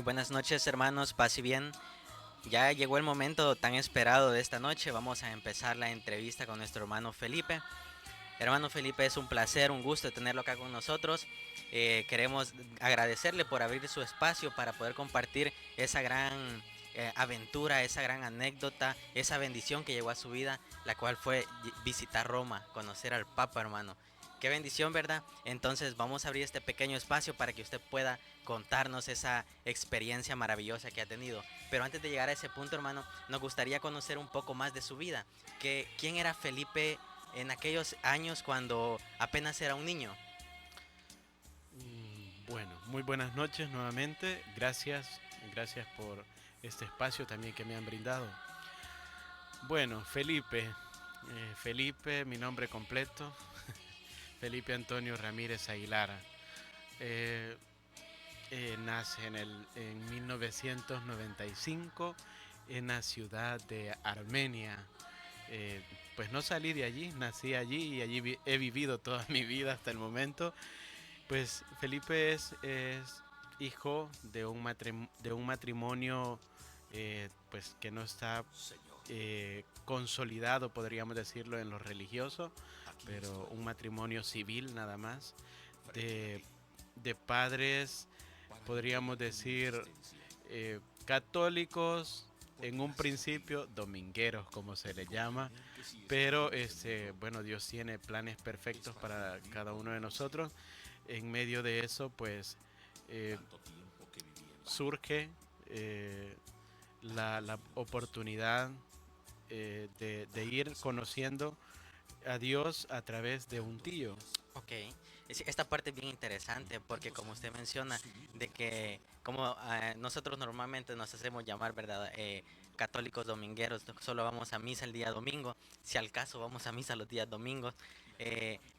buenas noches, hermanos, paz y bien. Ya llegó el momento tan esperado de esta noche. Vamos a empezar la entrevista con nuestro hermano Felipe. Hermano Felipe, es un placer, un gusto tenerlo acá con nosotros. Queremos agradecerle por abrir su espacio para poder compartir esa gran aventura, esa gran anécdota, esa bendición que llegó a su vida, la cual fue visitar Roma, conocer al Papa, hermano. Qué bendición, ¿verdad? Entonces vamos a abrir este pequeño espacio para que usted pueda contarnos esa experiencia maravillosa que ha tenido. Pero antes de llegar a ese punto, hermano, nos gustaría conocer un poco más de su vida. ¿Quién era Felipe en aquellos años cuando apenas era un niño? Bueno, muy buenas noches nuevamente. Gracias por este espacio también que me han brindado. Bueno, Felipe, mi nombre completo, Felipe Antonio Ramírez Aguilar. Eh, Nace en 1995 en la ciudad de Armenia. Eh, pues no salí de allí, nací allí y allí he vivido toda mi vida hasta el momento. Pues Felipe es hijo de un matrimonio pues que no está consolidado, podríamos decirlo, en lo religioso, pero un matrimonio civil nada más, de, de padres, podríamos decir, católicos, en un principio domingueros como se le llama, pero bueno, Dios tiene planes perfectos para cada uno de nosotros. En medio de eso, pues eh, surge eh, la oportunidad de ir conociendo a Dios a través de un tío. Ok, esta parte es bien interesante porque como usted menciona, de que como nosotros normalmente nos hacemos llamar, ¿verdad? Católicos domingueros, solo vamos a misa el día domingo, si al caso vamos a misa los días domingos,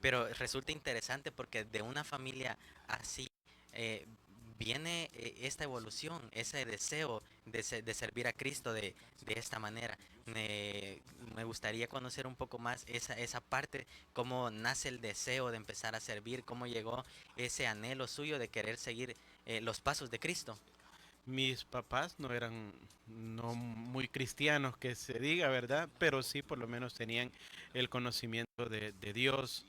pero resulta interesante porque de una familia así eh, viene esta evolución, ese deseo de servir a Cristo de esta manera. Me gustaría conocer un poco más esa parte, cómo nace el deseo de empezar a servir, cómo llegó ese anhelo suyo de querer seguir los pasos de Cristo. Mis papás no eran no muy cristianos que se diga, ¿verdad? Pero sí por lo menos tenían el conocimiento de Dios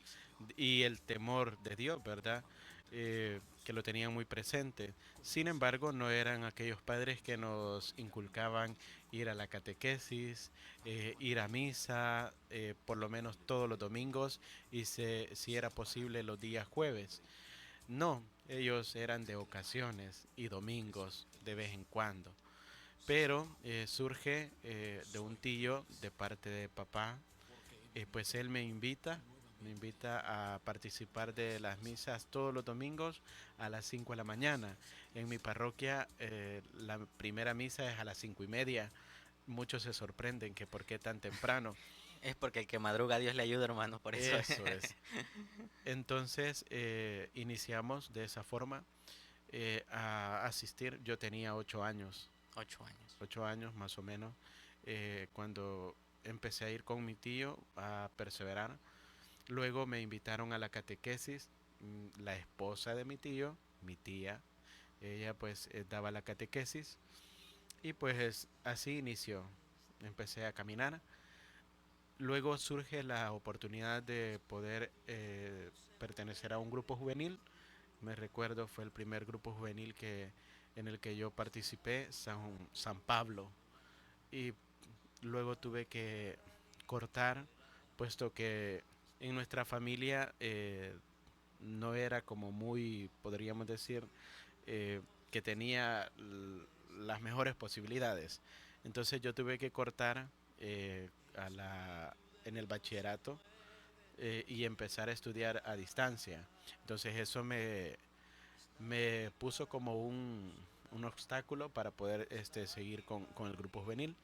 y el temor de Dios, ¿verdad? Que lo tenían muy presente. Sin embargo, no eran aquellos padres que nos inculcaban ir a la catequesis, ir a misa, por lo menos todos los domingos y si era posible los días jueves. No, ellos eran de ocasiones y domingos de vez en cuando. Pero surge de un tío de parte de papá, pues él me invita a participar de las misas todos los domingos a las 5 de la mañana. En mi parroquia la primera misa es a las 5:30. Muchos se sorprenden que por qué tan temprano. Es porque el que madruga Dios le ayuda, hermano, por eso. Eso es. Entonces iniciamos de esa forma a asistir. Yo tenía 8 años, 8 años. 8 años más o menos, cuando empecé a ir con mi tío a perseverar. Luego me invitaron a la catequesis, la esposa de mi tío, mi tía, ella pues daba la catequesis y pues así inició. Empecé a caminar. Luego surge la oportunidad de poder pertenecer a un grupo juvenil. Me recuerdo, fue el primer grupo juvenil en el que yo participé, San Pablo. Y luego tuve que cortar, puesto que en nuestra familia no era como muy, podríamos decir, que tenía las mejores posibilidades. Entonces yo tuve que cortar eh, en el bachillerato y empezar a estudiar a distancia. Entonces eso me puso como un obstáculo para poder seguir con el grupo juvenil.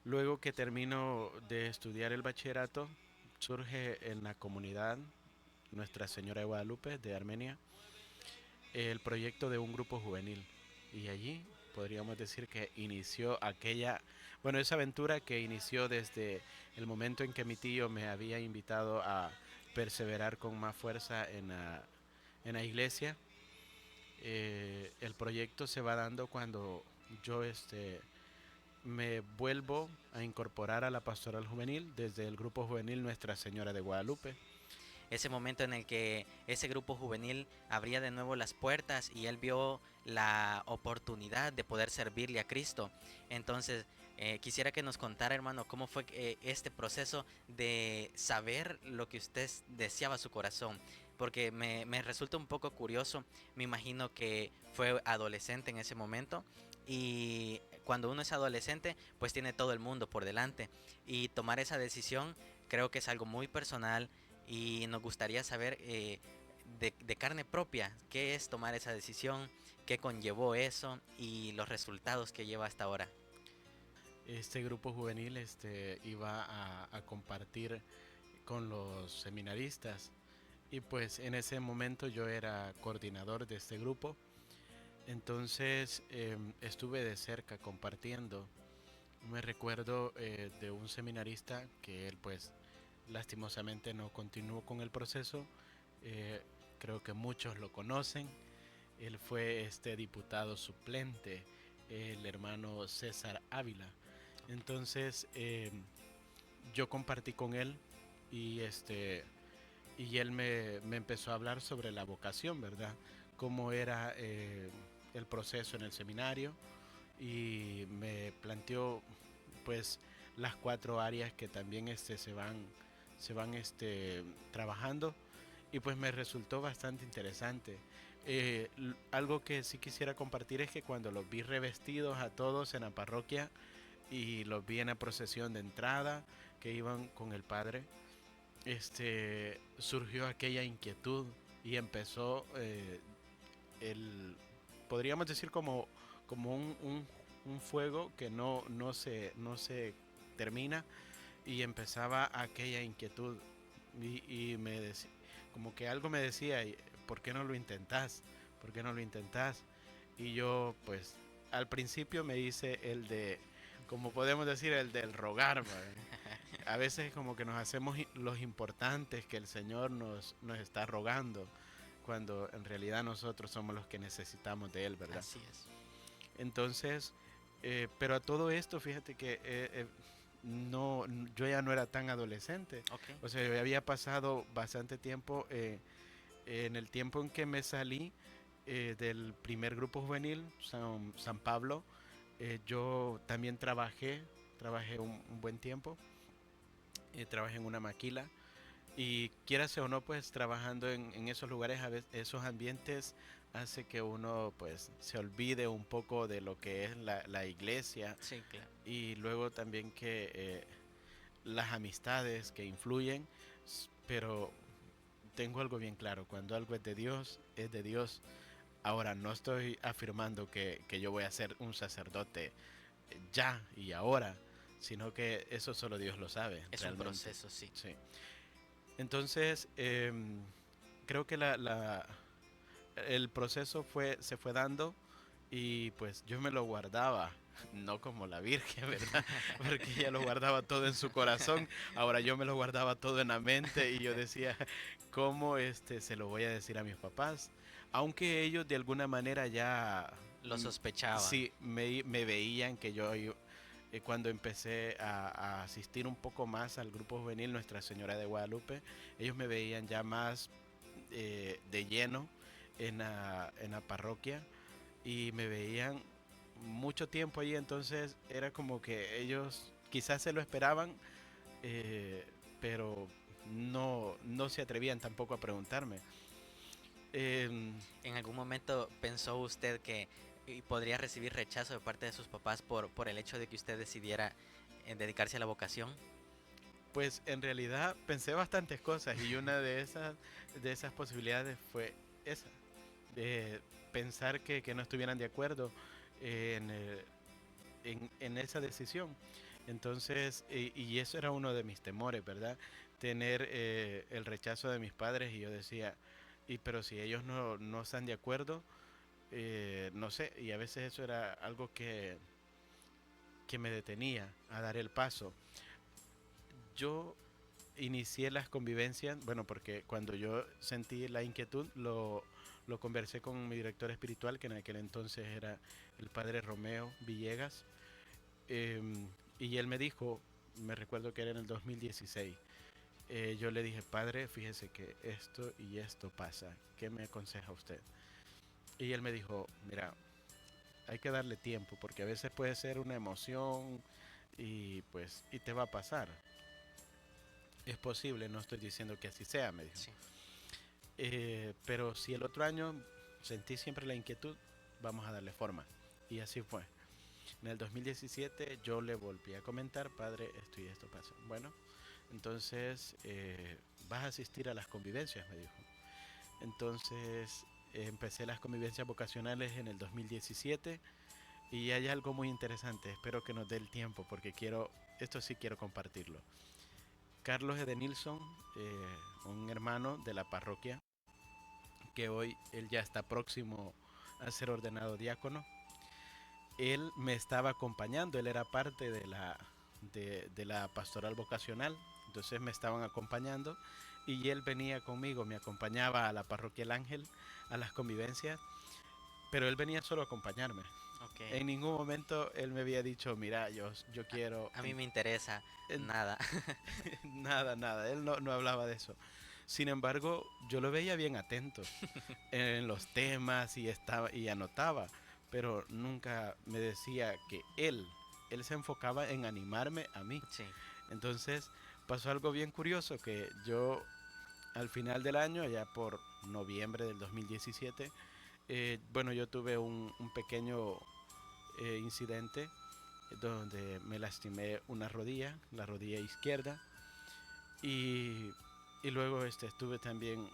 Luego que termino de estudiar el bachillerato, surge en la comunidad Nuestra Señora de Guadalupe de Armenia el proyecto de un grupo juvenil. Y allí podríamos decir que inició bueno, esa aventura que inició desde el momento en que mi tío me había invitado a perseverar con más fuerza en la iglesia. El proyecto se va dando cuando yo me vuelvo a incorporar a la pastoral juvenil desde el grupo juvenil Nuestra Señora de Guadalupe. Ese momento en el que ese grupo juvenil abría de nuevo las puertas y él vio la oportunidad de poder servirle a Cristo. Entonces, quisiera que nos contara, hermano, cómo fue este proceso de saber lo que usted deseaba su corazón. Porque me resulta un poco curioso, me imagino que fue adolescente en ese momento y cuando uno es adolescente pues tiene todo el mundo por delante y tomar esa decisión creo que es algo muy personal y nos gustaría saber de carne propia qué es tomar esa decisión, qué conllevó eso y los resultados que lleva hasta ahora. Este grupo juvenil iba a compartir con los seminaristas y pues en ese momento yo era coordinador de este grupo. Entonces estuve de cerca compartiendo. Me recuerdo de un seminarista que él pues lastimosamente no continuó con el proceso. Eh, Creo que muchos lo conocen. Él fue este diputado suplente, el hermano César Ávila. Entonces yo compartí con él y y él me empezó a hablar sobre la vocación, ¿verdad? Cómo era el proceso en el seminario y me planteó pues las cuatro áreas que también se van trabajando y pues me resultó bastante interesante. Algo que sí quisiera compartir es que cuando los vi revestidos a todos en la parroquia y los vi en la procesión de entrada que iban con el padre, surgió aquella inquietud y empezó podríamos decir como un fuego que no se termina y empezaba aquella inquietud y como que algo me decía, ¿por qué no lo intentás? ¿Por qué no lo intentás? Y yo pues al principio me hice como podemos decir, el del rogar. A veces como que nos hacemos los importantes que el Señor nos está rogando, cuando en realidad nosotros somos los que necesitamos de Él, ¿verdad? Así es. Entonces, pero a todo esto, fíjate que no, yo ya no era tan adolescente. Ok. O sea, yo había pasado bastante tiempo, en el tiempo en que me salí del primer grupo juvenil, San Pablo, yo también trabajé un buen tiempo, trabajé en una maquila y quieras o no, pues trabajando en esos lugares, a veces, esos ambientes hace que uno pues se olvide un poco de lo que es la iglesia Sí, claro. y luego también que las amistades que influyen, pero tengo algo bien claro, cuando algo es de Dios, es de Dios. Ahora, no estoy afirmando que yo voy a ser un sacerdote ya y ahora, sino que eso solo Dios lo sabe Es un realmente. proceso, sí. Sí. Entonces, creo que el proceso se fue dando y pues yo me lo guardaba, no como la Virgen, ¿verdad? Porque ella lo guardaba todo en su corazón, ahora yo me lo guardaba todo en la mente y yo decía, ¿cómo se lo voy a decir a mis papás? Aunque ellos de alguna manera ya, Lo sospechaban. sí, me veían que cuando empecé a asistir un poco más al grupo juvenil Nuestra Señora de Guadalupe, ellos me veían ya más de lleno en la parroquia y me veían mucho tiempo ahí, entonces era como que ellos quizás se lo esperaban, eh, pero no se atrevían tampoco a preguntarme. Em, ¿En algún momento pensó usted que podría recibir rechazo de parte de sus papás por el hecho de que usted decidiera dedicarse a la vocación? pues en realidad pensé bastantes cosas y una de esas posibilidades fue esa, de pensar que no estuvieran de acuerdo en, en esa decisión. Entonces, y eso era uno de mis temores, ¿verdad? Tener el rechazo de mis padres y yo decía, pero si ellos no están de acuerdo, no sé, y a veces eso era algo que me detenía a dar el paso. Yo inicié las convivencias, bueno, porque cuando yo sentí la inquietud, lo conversé con mi director espiritual, que en aquel entonces era el padre Romeo Villegas, y él me dijo, me recuerdo que era en el 2016, yo le dije, padre, fíjese que esto y esto pasa, ¿qué me aconseja usted? Y él me dijo, mira, hay que darle tiempo, porque a veces puede ser una emoción y pues, y te va a pasar. Es posible, no estoy diciendo que así sea, me dijo. Sí. Pero si el otro año sentí siempre la inquietud, vamos a darle forma. Y así fue. En el 2017 yo le volví a comentar, padre, esto y esto pasa. Bueno, entonces vas a asistir a las convivencias, me dijo. Entonces empecé las convivencias vocacionales en el 2017 y hay algo muy interesante, espero que nos dé el tiempo porque quiero, esto sí quiero compartirlo. Carlos Edenilson, un hermano de la parroquia, que hoy él ya está próximo a ser ordenado diácono, él me estaba acompañando, él era parte de la pastoral vocacional, entonces me estaban acompañando y él venía conmigo, me acompañaba a la parroquia El Ángel, a las convivencias, pero él venía solo a acompañarme. Ok. En ningún momento él me había dicho, mira, yo quiero... A mí me interesa nada. nada, nada, él no hablaba de eso. Sin embargo, yo lo veía bien atento en los temas y, estaba, y anotaba, pero nunca me decía que él se enfocaba en animarme a mí. Sí. Entonces pasó algo bien curioso que yo al final del año, allá por noviembre del 2017, bueno, yo tuve un pequeño incidente donde me lastimé una rodilla, la rodilla izquierda, y, y luego estuve también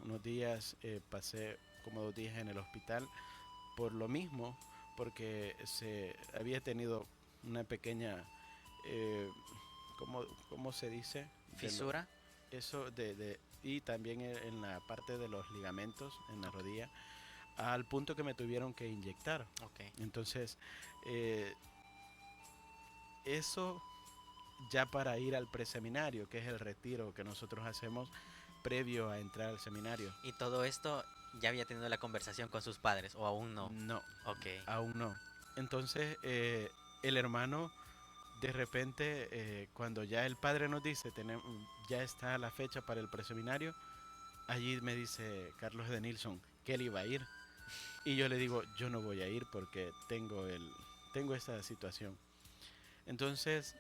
unos días, pasé como 2 días en el hospital por lo mismo, porque se había tenido una pequeña, eh, ¿cómo se dice? Fisura. Eso y también en la parte de los ligamentos en la rodilla, al punto que me tuvieron que inyectar. Ok. Entonces, eh, eso ya para ir al preseminario, que es el retiro que nosotros hacemos previo a entrar al seminario. Y todo esto ya había tenido la conversación con sus padres o aún no. No, Ok. aún no. Entonces, el hermano, de repente, cuando ya el padre nos dice, ya está la fecha para el preseminario, allí me dice Carlos de Nilsson que él iba a ir. Y yo le digo, yo no voy a ir porque tengo esta situación. Entonces,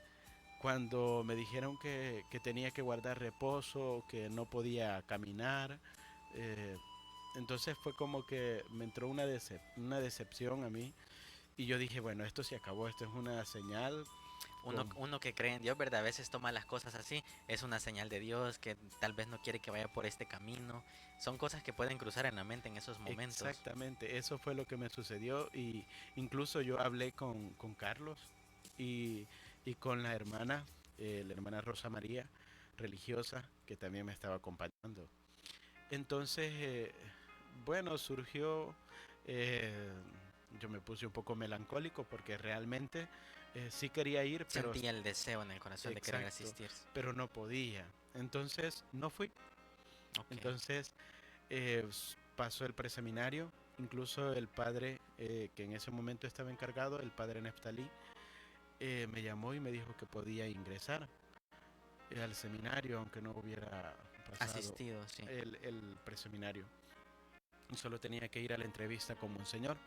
cuando me dijeron que tenía que guardar reposo, que no podía caminar, eh, entonces fue como que me entró una decepción a mí y yo dije, bueno, esto se acabó, esto es una señal. Uno que cree en Dios, ¿verdad? A veces toma las cosas así. Es una señal de Dios que tal vez no quiere que vaya por este camino. Son cosas que pueden cruzar en la mente en esos momentos. Exactamente, eso fue lo que me sucedió y incluso yo hablé con Carlos y, y con la hermana Rosa María, religiosa, que también me estaba acompañando. Entonces, bueno, surgió, eh, yo me puse un poco melancólico porque realmente sí quería ir, pero Sentía el deseo en el corazón de querer exacto, asistir. pero no podía. Entonces, no fui. Ok. Entonces, pasó el preseminario, incluso el padre que en ese momento estaba encargado, el padre Neftalí, me llamó y me dijo que podía ingresar al seminario, aunque no hubiera pasado Asistido, sí. el preseminario. Solo tenía que ir a la entrevista con Monseñor,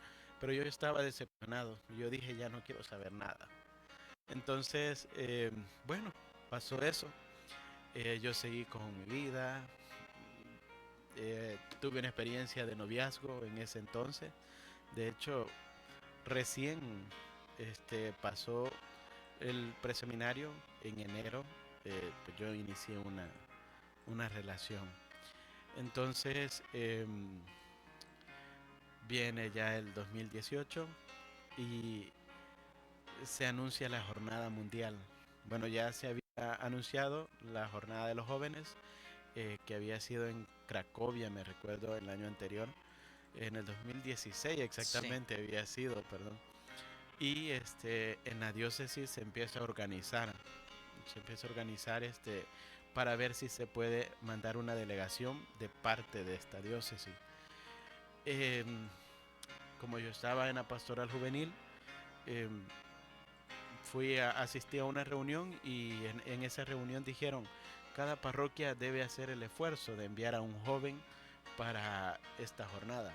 pero yo estaba decepcionado. Yo dije, ya no quiero saber nada. Entonces, bueno, pasó eso. Yo seguí con mi vida. Tuve una experiencia de noviazgo en ese entonces. De hecho, recién pasó el preseminario en enero. Pues yo inicié una relación. Entonces, viene ya el 2018 y se anuncia la jornada mundial. Bueno, ya se había anunciado la jornada de los jóvenes, que había sido en Cracovia, me recuerdo, el año anterior, en el 2016 Sí. exactamente había sido, perdón. Y en la diócesis se empieza a organizar para ver si se puede mandar una delegación de parte de esta diócesis. Em, Como yo estaba en la pastoral juvenil, em, asistí a una reunión y en esa reunión dijeron, cada parroquia debe hacer el esfuerzo de enviar a un joven para esta jornada.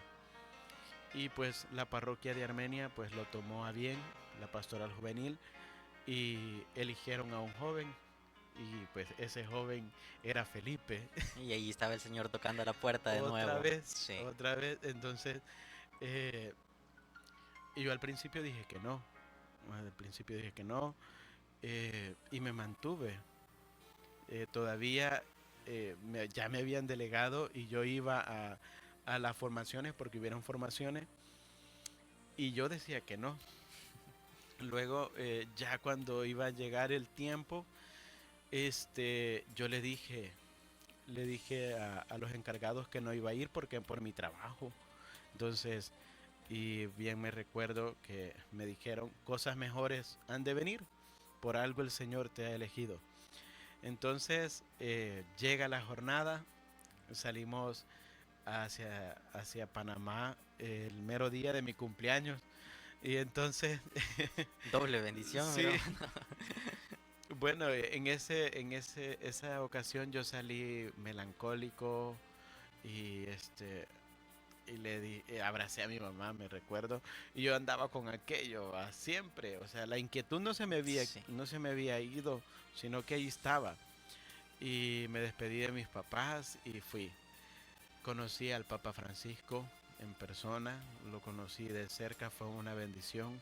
Y pues la parroquia de Armenia pues lo tomó a bien, la pastoral juvenil, y eligieron a un joven y pues ese joven era Felipe. Y ahí estaba el señor tocando la puerta de Otra nuevo. vez, Sí. otra vez. Entonces, eh, y yo al principio dije que no. Al principio dije que no. Y me mantuve. Todavía ya me habían delegado y yo iba a las formaciones porque hubieron formaciones. Y yo decía que no. Luego, ya cuando iba a llegar el tiempo, yo le dije a los encargados que no iba a ir porque por mi trabajo. Entonces, y bien me recuerdo que me dijeron, cosas mejores han de venir, por algo el Señor te ha elegido. Entonces, llega la jornada, salimos hacia Panamá el mero día de mi cumpleaños. Y entonces, Doble bendición, sí, hermano. bueno, esa ocasión yo salí melancólico y abracé a mi mamá, me recuerdo, y yo andaba con aquello siempre, o sea, la inquietud Sí. no se me había ido, sino que ahí estaba. Y me despedí de mis papás y fui. Conocí al Papa Francisco en persona, lo conocí de cerca, fue una bendición.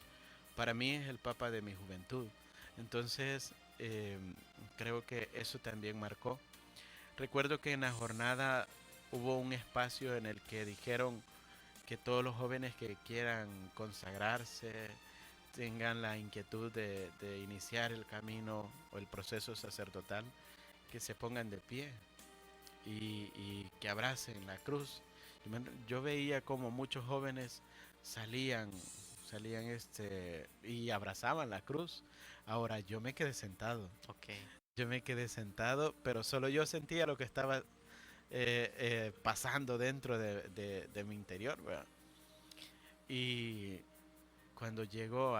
Para mí es el Papa de mi juventud. Entonces, creo que eso también marcó. Recuerdo que en la jornada hubo un espacio en el que dijeron que todos los jóvenes que quieran consagrarse, tengan la inquietud de iniciar el camino o el proceso sacerdotal, que se pongan de pie y que abracen la cruz. Yo veía como muchos jóvenes salían, salían y abrazaban la cruz. Ahora yo me quedé sentado. Ok. Yo me quedé sentado, pero solo yo sentía lo que estaba pasando dentro de mi interior, ¿verdad? Y cuando llegó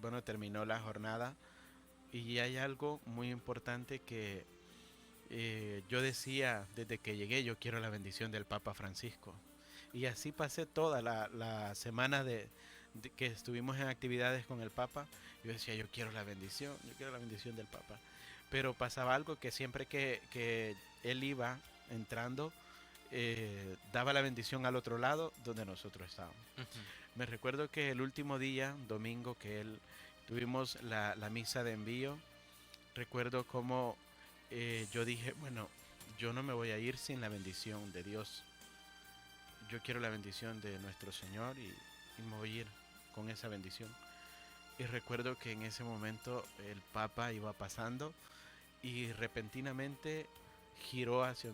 bueno, terminó la jornada y hay algo muy importante que yo decía desde que llegué, yo quiero la bendición del Papa Francisco. Y así pasé toda la semana de que estuvimos en actividades con el Papa. Yo decía, yo quiero la bendición del Papa. Pero pasaba algo que siempre que él iba entrando, daba la bendición al otro lado donde nosotros estábamos. Ujú. Me recuerdo que el último día, domingo, que él tuvimos la misa de envío, recuerdo como yo dije, bueno, yo no me voy a ir sin la bendición de Dios. Yo quiero la bendición de nuestro Señor y me voy a ir con esa bendición. Y recuerdo que en ese momento el Papa iba pasando y repentinamente giró hacia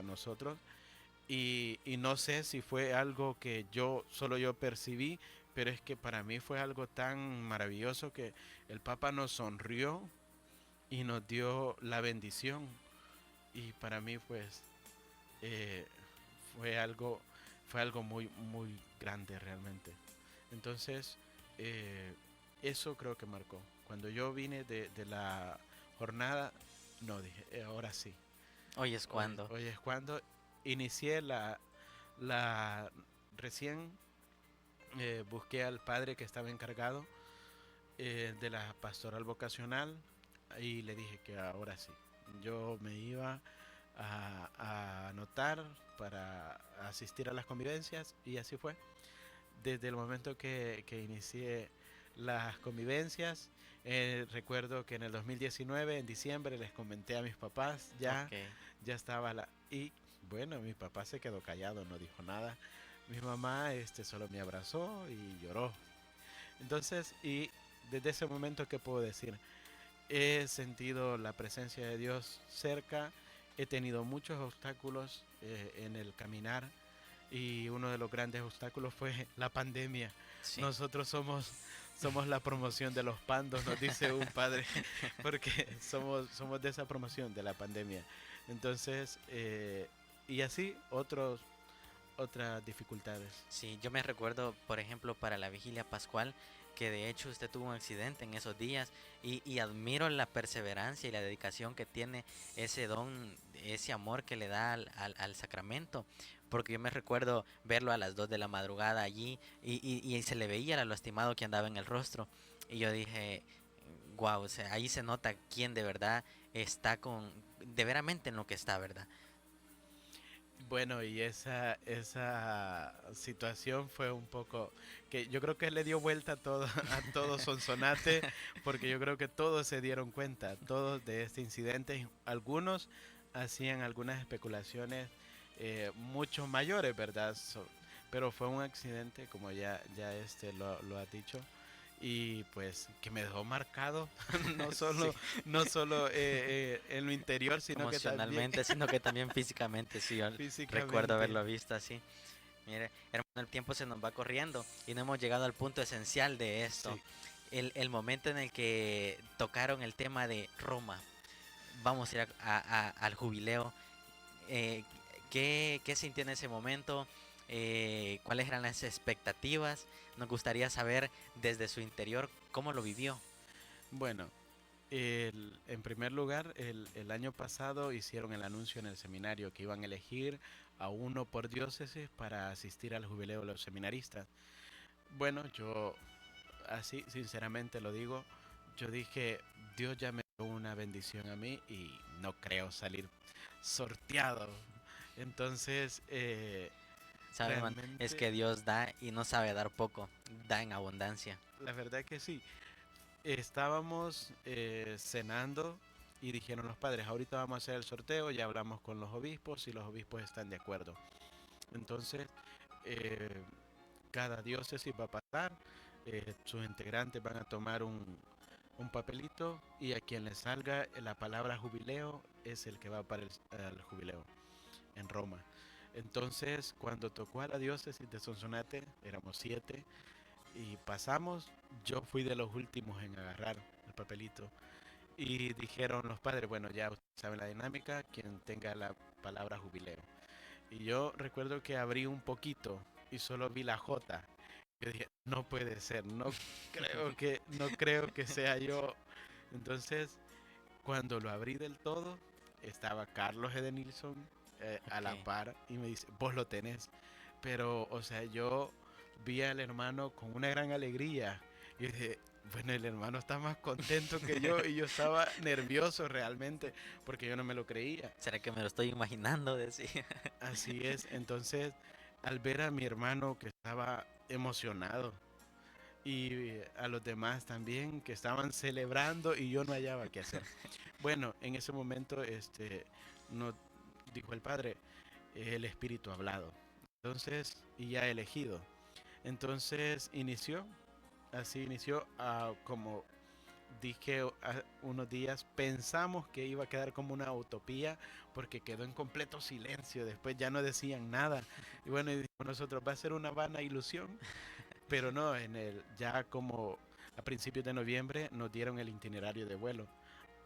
nosotros y no sé si fue algo que solo yo percibí, pero es que para mí fue algo tan maravilloso que el Papa nos sonrió y nos dio la bendición. Y para mí pues eh, fue algo, fue algo muy, muy grande realmente. Entonces, eh, eso creo que marcó. Cuando yo vine de la jornada, no dije, ahora sí, Hoy es cuando. hoy es cuando inicié la recién busqué al padre que estaba encargado de la pastoral vocacional y le dije que ahora sí, yo me iba a anotar para asistir a las convivencias y así fue. Desde el momento que inicié las convivencias, recuerdo que en el 2019, en diciembre, les comenté a mis papás, Ok. ya estaba y bueno, mi papá se quedó callado, no dijo nada. Mi mamá solo me abrazó y lloró. Entonces, y desde ese momento, ¿qué puedo decir? He sentido la presencia de Dios cerca, he tenido muchos obstáculos en el caminar y uno de los grandes obstáculos fue la pandemia. Sí. Nosotros somos la promoción de los pandos, nos dice un padre, porque somos de esa promoción de la pandemia. Entonces, y así otras dificultades. Sí, yo me recuerdo, por ejemplo, para la vigilia pascual, que de hecho usted tuvo un accidente en esos días y admiro la perseverancia y la dedicación que tiene ese don, ese amor que le da al sacramento, porque yo me recuerdo verlo a las 2 de la madrugada allí y se le veía lo lastimado que andaba en el rostro y yo dije, wow, o sea, ahí se nota quién de verdad está de veramente en lo que está, ¿verdad? Bueno, y esa situación fue un poco que yo creo que le dio vuelta a todo, a todo Sonsonate, porque yo creo que todos se dieron cuenta, todos de este incidente. Y algunos hacían algunas especulaciones mucho mayores, ¿verdad? Pero fue un accidente, como ya lo ha dicho, y pues que me dejó marcado, no Sí. solo, no solo en lo interior, sino que también Emocionalmente, sino que también físicamente, sí, yo recuerdo físicamente. haberlo visto así. Mire, hermano, el tiempo se nos va corriendo y no hemos llegado al punto esencial de esto. Sí, El momento en el que tocaron el tema de Roma. Vamos a ir al jubileo. Eh, ¿qué sintió en ese momento? ¿Cuáles eran las expectativas? Nos gustaría saber desde su interior cómo lo vivió. bueno, en primer lugar, el año pasado hicieron el anuncio en el seminario que iban a elegir a uno por diócesis para asistir al jubileo de los seminaristas. Bueno, yo así sinceramente lo digo, yo dije, Dios ya me dio una bendición a mí y no creo salir sorteado. Entonces, ¿Sabe, hermano? Es realmente, que Dios da y no sabe dar poco, da en abundancia. la verdad que sí. Estábamos cenando y dijeron los padres, ahorita vamos a hacer el sorteo, ya hablamos con los obispos y los obispos están de acuerdo. Entonces, eh, cada diócesis va a pasar, sus integrantes van a tomar un papelito y a quien le salga la palabra jubileo es el que va para el jubileo en Roma. Entonces, cuando tocó a la diócesis de Sonsonate, éramos 7, y pasamos, yo fui de los últimos en agarrar el papelito. Y dijeron los padres, bueno, ya ustedes saben la dinámica, quien tenga la palabra jubileo. Y yo recuerdo que abrí un poquito y solo vi la J. Yo dije, no puede ser, no creo que sea yo. Entonces, cuando lo abrí del todo, estaba Carlos Edenilson a Ok. la par y me dice, vos lo tenés. Pero, o sea, yo vi al hermano con una gran alegría y dije, bueno, el hermano está más contento que yo y yo estaba nervioso realmente porque yo no me lo creía. ¿Será que me lo estoy imaginando? Decía. Así es, entonces al ver a mi hermano que estaba emocionado y a los demás también que estaban celebrando y yo no hallaba qué hacer. Bueno, en ese momento no dijo el padre, el espíritu ha hablado. Entonces, y ya elegido. Entonces inició, así inició, como dije unos días, pensamos que iba a quedar como una utopía porque quedó en completo silencio, después ya no decían nada. Y bueno, y dijimos nosotros, va a ser una vana ilusión, pero no, ya como a principios de noviembre nos dieron el itinerario de vuelo.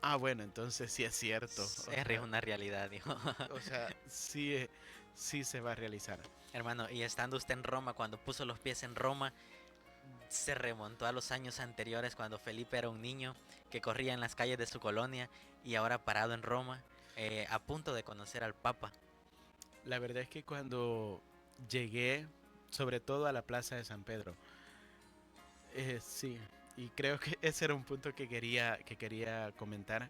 Ah, bueno, entonces sí es cierto. Es una realidad, dijo. O sea, sí, sí se va a realizar. Hermano, y estando usted en Roma, cuando puso los pies en Roma, se remontó a los años anteriores cuando Felipe era un niño que corría en las calles de su colonia y ahora parado en Roma, a punto de conocer al Papa. La verdad es que cuando llegué, sobre todo a la Plaza de San Pedro, sí, y creo que ese era un punto que quería comentar.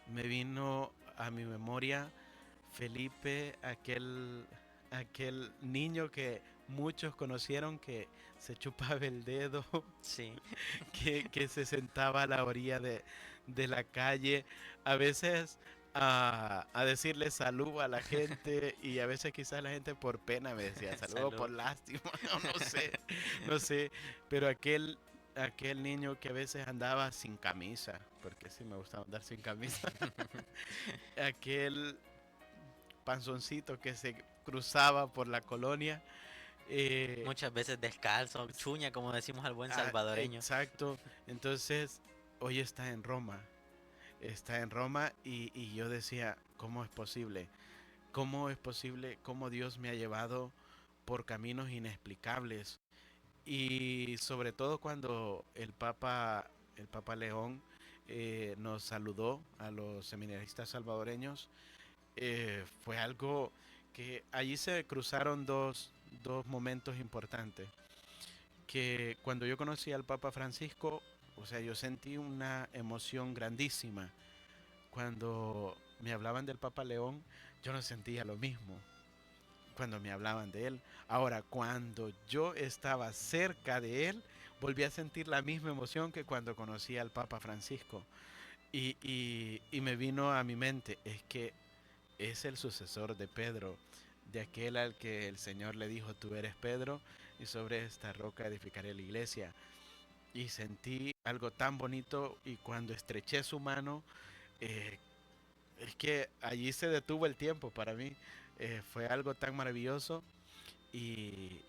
Me vino a mi memoria Felipe, aquel niño que muchos conocieron que se chupaba el dedo, Sí, que se sentaba a la orilla de la calle, a veces a decirle salud a la gente y a veces quizás la gente por pena me decía saludo salud. por lástima, no sé, no sé, pero aquel niño que a veces andaba sin camisa, porque sí me gustaba andar sin camisa, aquel panzoncito que se cruzaba por la colonia. eh, Muchas veces descalzo, chuña, como decimos al buen salvadoreño. exacto, entonces hoy está en Roma y yo decía, ¿cómo es posible? ¿Cómo es posible? ¿Cómo Dios me ha llevado? por caminos inexplicables. Y sobre todo cuando el Papa León nos saludó a los seminaristas salvadoreños, fue algo que allí se cruzaron dos momentos importantes. Que cuando yo conocí al Papa Francisco, o sea, yo sentí una emoción grandísima. Cuando me hablaban del Papa León, yo no sentía lo mismo cuando me hablaban de él. Ahora, cuando yo estaba cerca de él, volví a sentir la misma emoción que cuando conocí al Papa Francisco. Y me vino a mi mente, es que es el sucesor de Pedro, de aquel al que el Señor le dijo, tú eres Pedro, y sobre esta roca edificaré la iglesia. Y sentí algo tan bonito y cuando estreché su mano, eh, es que allí se detuvo el tiempo para mí. Fue algo tan maravilloso y,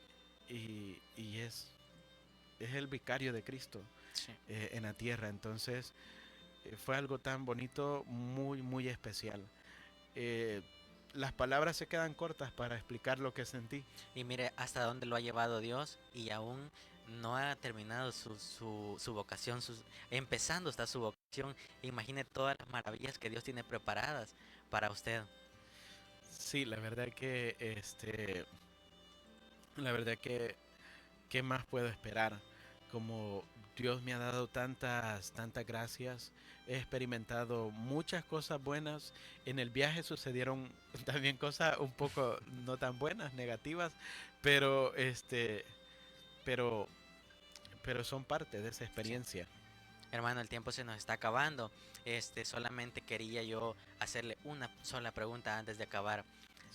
es el vicario de Cristo Sí. en la tierra. Entonces fue algo tan bonito, muy, muy especial. Eh, las palabras se quedan cortas para explicar lo que sentí. Y mire hasta dónde lo ha llevado Dios y aún no ha terminado su vocación, empezando está su vocación. Imagine todas las maravillas que Dios tiene preparadas para usted. Sí, la verdad que ¿qué más puedo esperar? Como Dios me ha dado tantas gracias, he experimentado muchas cosas buenas. En el viaje sucedieron también cosas un poco no tan buenas, negativas, pero pero, pero son parte de esa Sí. experiencia. Hermano, el tiempo se nos está acabando. Solamente quería yo hacerle una sola pregunta antes de acabar.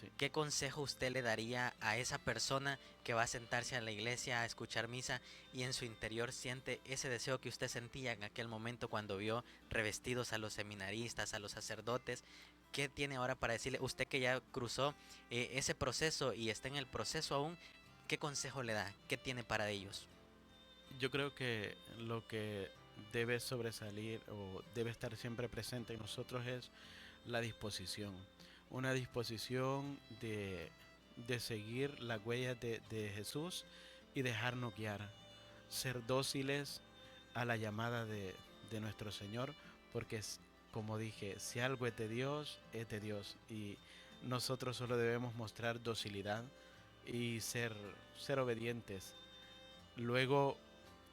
Sí. ¿Qué consejo usted le daría a esa persona que va a sentarse a la iglesia a escuchar misa y en su interior siente ese deseo que usted sentía en aquel momento cuando vio revestidos a los seminaristas, a los sacerdotes? ¿Qué tiene ahora para decirle? Usted que ya cruzó ese proceso y está en el proceso aún, ¿qué consejo le da? ¿Qué tiene para ellos? Yo creo que lo que debe sobresalir o debe estar siempre presente en nosotros es la disposición. Una disposición de seguir las huellas de Jesús y dejarnos guiar. Ser dóciles a la llamada de nuestro Señor, porque es, como dije, si algo es de Dios, es de Dios. Y nosotros solo debemos mostrar docilidad y ser obedientes. Luego,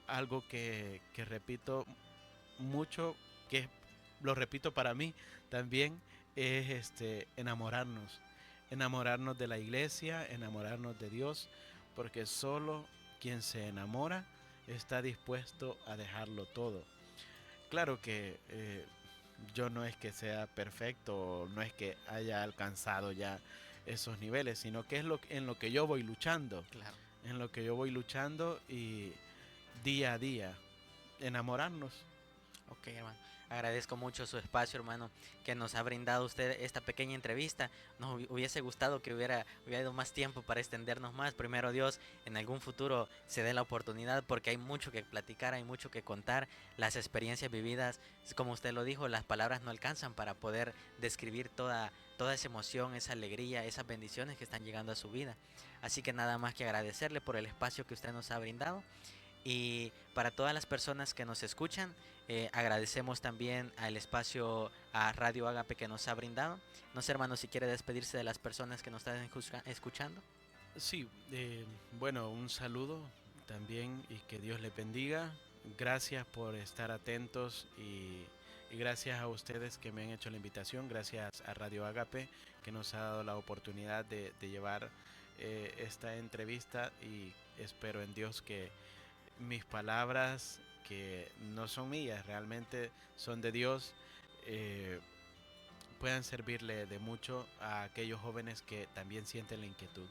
algo que repito mucho, que lo repito para mí también, es enamorarnos. Enamorarnos de la iglesia, enamorarnos de Dios, porque solo quien se enamora está dispuesto a dejarlo todo. Claro que yo no es que sea perfecto, no es que haya alcanzado ya esos niveles, sino que es en lo que yo voy luchando, Claro. en lo que yo voy luchando y día a día enamorarnos. Ok, hermano. Agradezco mucho su espacio, hermano, que nos ha brindado usted esta pequeña entrevista. Nos hubiese gustado que hubiera ido más tiempo para extendernos más. Primero Dios, en algún futuro se dé la oportunidad porque hay mucho que platicar, hay mucho que contar. Las experiencias vividas, como usted lo dijo, las palabras no alcanzan para poder describir toda esa emoción, esa alegría, esas bendiciones que están llegando a su vida. Así que nada más que agradecerle por el espacio que usted nos ha brindado. Y para todas las personas que nos escuchan, agradecemos también al espacio a Radio Agape que nos ha brindado. No sé, hermano, si quiere despedirse de las personas que nos están escuchando. Sí, bueno, un saludo también y que Dios le bendiga. Gracias por estar atentos y gracias a ustedes que me han hecho la invitación. Gracias a Radio Agape que nos ha dado la oportunidad de llevar esta entrevista y espero en Dios que mis palabras, que no son mías, realmente son de Dios, eh, puedan servirle de mucho a aquellos jóvenes que también sienten la inquietud.